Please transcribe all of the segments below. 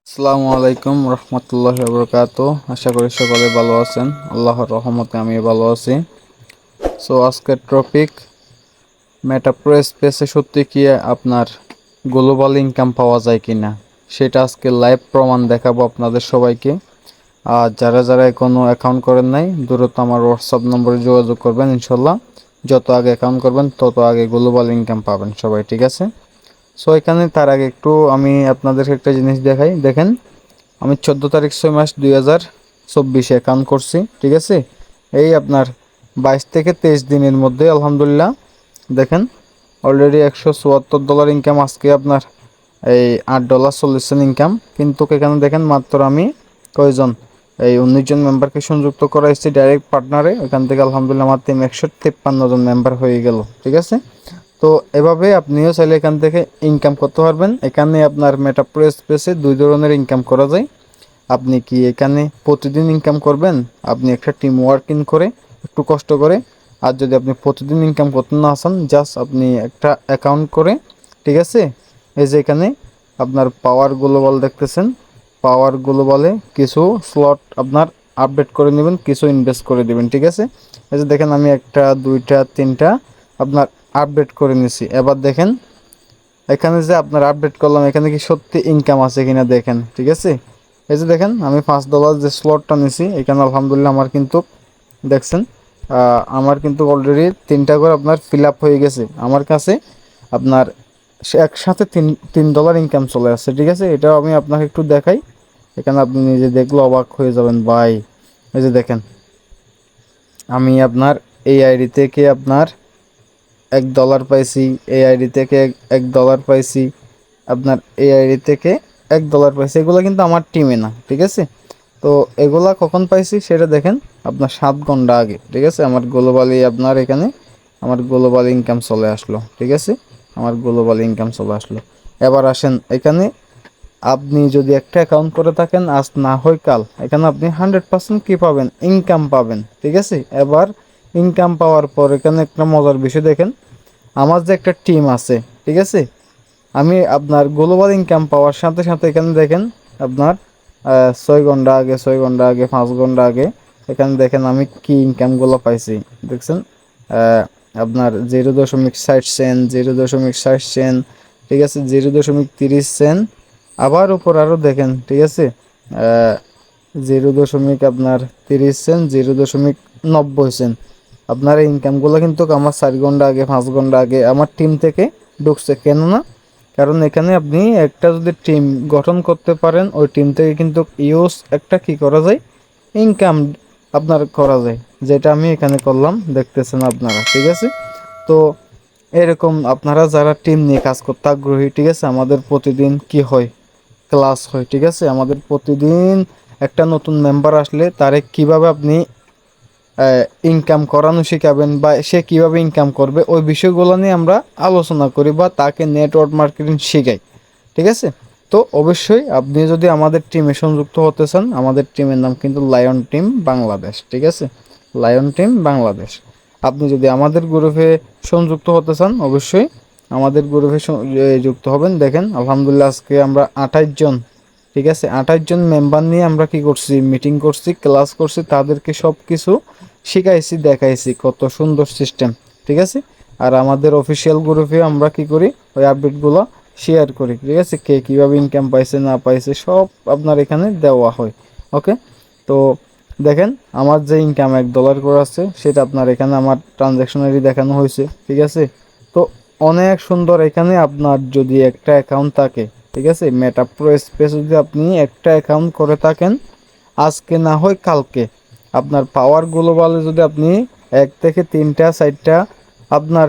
আসসালামু আলাইকুম রহমতুল্লাহি ওয়া বারাকাতুহু। আশা করি সকলে ভালো আছেন। আল্লাহর রহমতে আমি ভালো আছি। সো আজকের টপিক মেটাপ্রো স্পেসে সত্যি কি আপনার গ্লোবাল ইনকাম পাওয়া যায় কিনা সেটা আজকে লাইভ প্রমাণ দেখাবো আপনাদের সবাইকে। আর যারা যারা এখনো অ্যাকাউন্ট করেন নাই দ্রুত আমার হোয়াটসঅ্যাপ নম্বরে যোগাযোগ করবেন। ইনশাল্লাহ যত আগে অ্যাকাউন্ট করবেন তত আগে গ্লোবাল ইনকাম পাবেন সবাই, ঠিক আছে? সো এখানে তার আগে একটু আমি আপনাদের একটা জিনিস দেখাই। দেখেন, আমি 14 তারিখ 6 মাস 2024 অ্যাকাউন্ট করছি, ঠিক আছে? এই আপনার 22 থেকে 23 দিনের মধ্যে আলহামদুলিল্লাহ দেখেন অলরেডি $174 ইনকাম। আজকে আপনার এই $8 ইনকাম। কিন্তু এখানে দেখেন মাত্র আমি কয়জন এই 19 জন মেম্বারকে সংযুক্ত করা হয়েছে ডাইরেক্ট পার্টনারে। ওখান থেকে আলহামদুলিল্লাহ আমার টিম 153 জন মেম্বার হয়ে গেল, ঠিক আছে? তো এভাবে আপনিও চাইলে এখান থেকে ইনকাম করতে পারবেন। এখানে আপনার মেটাপ্রো স্পেসে দুই ধরনের ইনকাম করা যায়। আপনি কি এখানে প্রতিদিন ইনকাম করবেন, আপনি একটা টিম ওয়ার্কিং করে একটু কষ্ট করে। আর যদি আপনি প্রতিদিন ইনকাম করতে না আসেন, জাস্ট আপনি একটা অ্যাকাউন্ট করে, ঠিক আছে? এই যে এখানে আপনার পাওয়ার গ্লোবাল দেখতেছেন, পাওয়ার গ্লোবালে কিছু স্লট আপনার আপডেট করে নেবেন, কিছু ইনভেস্ট করে দেবেন, ঠিক আছে? এই যে দেখেন আমি একটা দুইটা তিনটা আপনার আপডেট করে নিছি। এবার দেখেন এখানে যে আপনার আপডেট করলাম, এখানে কি সত্যি ইনকাম আছে কিনা দেখেন, ঠিক আছে? এই যে দেখেন আমি $5 যে স্লটটা নিছি, এখানে আলহামদুলিল্লাহ আমার কিন্তু দেখছেন আমার কিন্তু অলরেডি 3টা করে আপনার ফিল আপ হয়ে গেছে আমার কাছে। আপনার একসাথে $3 ইনকাম চলে আসছে, ঠিক আছে? এটাও আমি আপনাকে একটু দেখাই। এখানে আপনি নিজে দেখলে অবাক হয়ে যাবেন ভাই। এই যে দেখেন আমি আপনার এই আইডি থেকে আপনার $1 পাইছি, এই আইডি থেকে $1 পাইছি, আপনার এই আইডি থেকে $1 পাইছি। এগুলো কিন্তু আমার টিমে না, ঠিক আছে? তো এগুলা কখন পাইছি সেটা দেখেন আপনার 7 ঘন্টা আগে, ঠিক আছে? আমার গ্লোবালি আপনার এখানে আমার গ্লোবাল ইনকাম চলে আসলো, ঠিক আছে? আমার গ্লোবাল ইনকাম চলে আসলো। এবার আসেন এখানে আপনি যদি একটা অ্যাকাউন্ট করে থাকেন আজ না হয় কাল, এখানে আপনি 100% কি পাবেন, ইনকাম পাবেন, ঠিক আছে? এবার ইনকাম পাওয়ার পর এখানে একটা মজার বিষয় দেখেন, আমার যে একটা টিম আছে, ঠিক আছে? আমি আপনার গ্লোবাল ইনকাম পাওয়ার সাথে সাথে এখানে দেখেন আপনার 6 ঘন্টা আগে, 6 ঘন্টা আগে, 5 ঘন্টা আগে এখানে দেখেন আমি কি ইনকামগুলো পাইছি দেখছেন। আপনার 0.60 সেন্ট, 0.60 সেন্ট, ঠিক আছে? 0.30 সেন্ট, আবার উপর আরও দেখেন, ঠিক আছে? 0.30 সেন্ট, 0.90 সেন্ট। আপনার এই ইনকামগুলো কিন্তু আমার 4 ঘন্টা আগে, 5 ঘন্টা আগে আমার টিম থেকে ঢুকছে। কেননা কারণ এখানে আপনি একটা যদি টিম গঠন করতে পারেন, ওই টিম থেকে কিন্তু ইউজ একটা কি করা যায়, ইনকাম আপনার করা যায়, যেটা আমি এখানে করলাম দেখতেছেন আপনারা, ঠিক আছে? তো এরকম আপনারা যারা টিম নিয়ে কাজ করতে আগ্রহী, ঠিক আছে? আমাদের প্রতিদিন কি হয়, ক্লাস হয়, ঠিক আছে? আমাদের প্রতিদিন একটা নতুন মেম্বার আসলে তারে কিভাবে আপনি ইনকাম করানো শেখাবেন বা সে কিভাবে ইনকাম করবে, ওই বিষয়গুলো নিয়ে আমরা আলোচনা করি বা তাকে নেটওয়ার্ক মার্কেটিং শেখাই, ঠিক আছে? তো অবশ্যই আপনি যদি আমাদের টিমে সংযুক্ত হতে চান, আমাদের টিমের নাম কিন্তু লায়ন টিম বাংলাদেশ, ঠিক আছে? Lion team Bangladesh. আপনি যদি আমাদের গ্রুপে সংযুক্ত হতে চান অবশ্যই আমাদের গ্রুপে যুক্ত হবেন। দেখেন আলহামদুলিল্লাহ আজকে আমরা 28 জন, ঠিক আছে? 28 জন মেম্বার নিয়ে আমরা কি করছি, মিটিং করছি, ক্লাস করছি, তাদেরকে সব কিছু শিখাইছি, দেখাইছি কত সুন্দর সিস্টেম, ঠিক আছে? আর আমাদের অফিসিয়াল গ্রুপে আমরা কি করি, ওই আপডেটগুলো শেয়ার করি, ঠিক আছে? কে কীভাবে ইনকাম পাইছে না পাইছে সব আপনার এখানে দেওয়া হয়। ওকে, তো দেখেন আমার যে ইনকাম $1 করে আছে সেটা আপনার এখানে আমার ট্রানজ্যাকশনারি দেখানো হয়েছে, ঠিক আছে? তো অনেক সুন্দর। এখানে আপনার যদি একটা অ্যাকাউন্ট থাকে, ঠিক আছে? মেটাপ্রো স্পেস যদি আপনি একটা অ্যাকাউন্ট করে থাকেন আজকে না হয় কালকে, আপনার পাওয়ার গ্লোবালে যদি আপনি 1 থেকে 3টা 4টা আপনার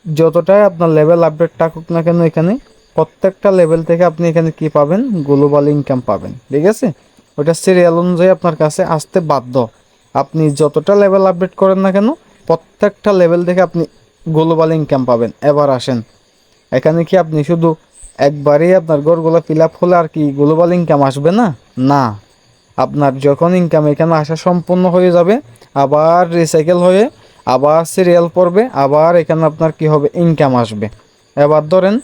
যতটাই আপনার লেভেল আপডেট থাকুক না কেন, এখানে প্রত্যেকটা লেভেল থেকে আপনি এখানে কি পাবেন, গ্লোবাল ইনকাম পাবেন, ঠিক আছে? ওটা সিরিয়াল অনুযায়ী আপনার কাছে আসতে বাধ্য। আপনি যতটা লেভেল আপডেট করেন না কেন প্রত্যেকটা লেভেল থেকে আপনি গ্লোবাল ইনকাম পাবেন। এবার আসেন এখানে কি আপনি শুধু একবারেই আপনার ঘরগুলো ফিল আপ হলে আর কি গ্লোবাল ইনকাম আসবে না? না, আপনার যখন ইনকাম এখানে আসা সম্পূর্ণ হয়ে যাবে আবার রিসাইকেল হয়ে আবার সিরিয়াল পড়বে, আবার এখানে আপনার কি হবে, ইনকাম আসবে। এবার ধরেন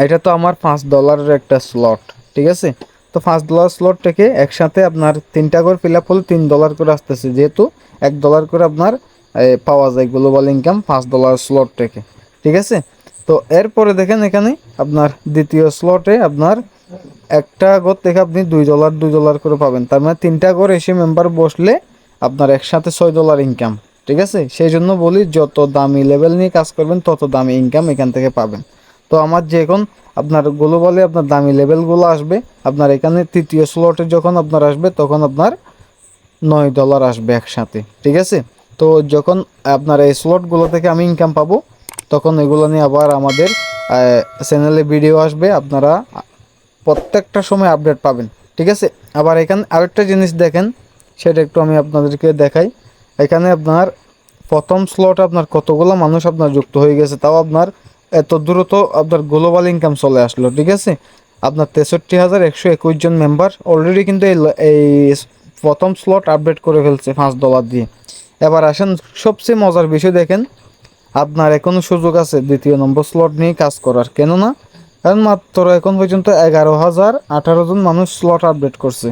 এটা তো আমার $5 একটা স্লট, ঠিক আছে। তো $5 স্লট থেকে একসাথে আপনার 3টা করে ফিল আপ হলে $3 করে আসতেছে, যেহেতু $1 করে আপনার পাওয়া যায় গ্লোবাল ইনকাম $5 স্লট থেকে, ঠিক আছে। তো এরপরে দেখেন এখানে আপনার দ্বিতীয় স্লটে আপনার একটা ঘর থেকে আপনি $2 করে পাবেন, তার মানে 3টা ঘর এসে মেম্বার বসলে আপনার একসাথে $6 ইনকাম, ঠিক আছে। সেই জন্য বলি যত দামি লেভেল নিয়ে কাজ করবেন তত দামি ইনকাম এখান থেকে পাবেন। তো আমার যে এখন আপনার গ্লোবালে আপনার দামি লেভেলগুলো আসবে, আপনার এখানে তৃতীয় স্লটে যখন আপনার আসবে তখন আপনার $9 আসবে একসাথে, ঠিক আছে। তো যখন আপনার এই স্লটগুলো থেকে আমি ইনকাম পাবো তখন এগুলো নিয়ে আবার আমাদের চ্যানেলে ভিডিও আসবে, আপনারা প্রত্যেকটা সময় আপডেট পাবেন, ঠিক আছে। আবার এখানে আরেকটা জিনিস দেখেন, সেটা একটু আমি আপনাদেরকে দেখাই। এখানে আপনার প্রথম স্লট আপনার কতগুলো মানুষ আপনার যুক্ত হয়ে গেছে, তাও আপনার এত দ্রুত আপনার গ্লোবাল ইনকাম চলে আসলো, ঠিক আছে। আপনার 63,121 জন মেম্বার অলরেডি কিন্তু এই প্রথম স্লট আপডেট করে ফেলছে $5 দিয়ে। এবার আসেন সবচেয়ে মজার বিষয় দেখেন, আপনার এখনো সুযোগ আছে দ্বিতীয় নম্বর স্লট নিয়ে কাজ করার, কেননা কারণ মাত্র এখন পর্যন্ত 11,018 জন মানুষ স্লট আপডেট করছে,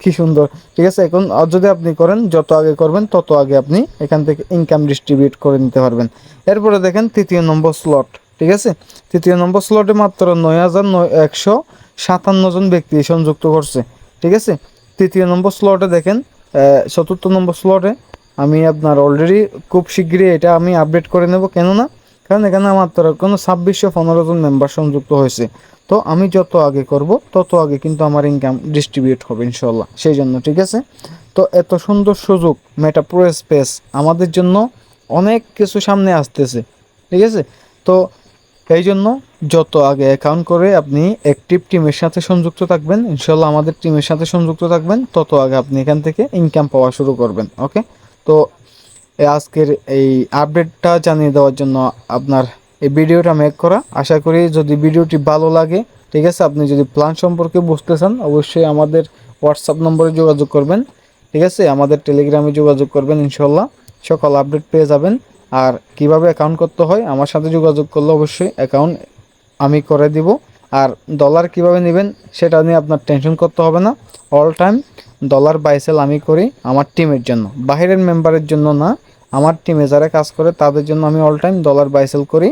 কি সুন্দর, ঠিক আছে। এখন যদি আপনি করেন, যত আগে করবেন তত আগে আপনি এখান থেকে ইনকাম ডিস্ট্রিবিউট করে নিতে পারবেন। এরপরে দেখেন তৃতীয় নম্বর স্লট, ঠিক আছে। তৃতীয় নম্বর স্লটে মাত্র 9,157 জন ব্যক্তি সংযুক্ত করছে, ঠিক আছে। তৃতীয় নম্বর স্লটে দেখেন চতুর্থ নম্বর স্লটে আমি আপনার অলরেডি খুব শীঘ্রই এটা আমি আপডেট করে নেব, কেননা কারণ এখানে মাত্র কোনো 2615 জন মেম্বার সংযুক্ত হয়েছে। তো আমি যত আগে করব তত আগে কিন্তু আমার ইনকাম ডিস্ট্রিবিউট হবে ইনশাল্লাহ, সেই জন্য, ঠিক আছে। তো এত সুন্দর সুযোগ মেটা প্রো স্পেস আমাদের জন্য অনেক কিছু সামনে আসতেছে, ঠিক আছে। তো এই জন্য যত আগে অ্যাকাউন্ট করে আপনি অ্যাক্টিভ টিমের সাথে সংযুক্ত থাকবেন, ইনশাল্লাহ আমাদের টিমের সাথে সংযুক্ত থাকবেন, তত আগে আপনি এখান থেকে ইনকাম পাওয়া শুরু করবেন, ওকে। তো আজকের এই আপডেটটা জানিয়ে দেওয়ার জন্য আপনার এই ভিডিওটা মেক করা। আশা করি যদি ভিডিওটি ভালো লাগে, ঠিক আছে, আপনি যদি প্ল্যান সম্পর্কে বুঝতে চান অবশ্যই আমাদের হোয়াটসঅ্যাপ নম্বরে যোগাযোগ করবেন, ঠিক আছে। আমাদের টেলিগ্রামে যোগাযোগ করবেন, ইনশাল্লাহ সকল আপডেট পেয়ে যাবেন। আর কিভাবে অ্যাকাউন্ট করতে হয় আমার সাথে যোগাযোগ করলে অবশ্যই অ্যাকাউন্ট আমি করে দিব। আর ডলার কিভাবে নেবেন সেটা নিয়ে আপনার টেনশন করতে হবে না, all time dollar buy sell আমি করি আমার টিমের জন্য, বাইরের মেম্বারের জন্য না, আমার টিমে যারা কাজ করে তাদের জন্য আমি all time dollar buy sell করি,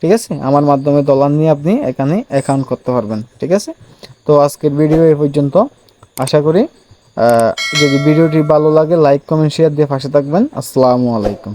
ঠিক আছে। আমার মাধ্যমে ডলার নিয়ে আপনি এখানে অ্যাকাউন্ট করতে পারবেন, ঠিক আছে। তো আজকের ভিডিও এই পর্যন্ত। আশা করি যদি ভিডিওটি ভালো লাগে লাইক কমেন্ট শেয়ার দিয়ে পাশে থাকবেন। আসসালামু আলাইকুম।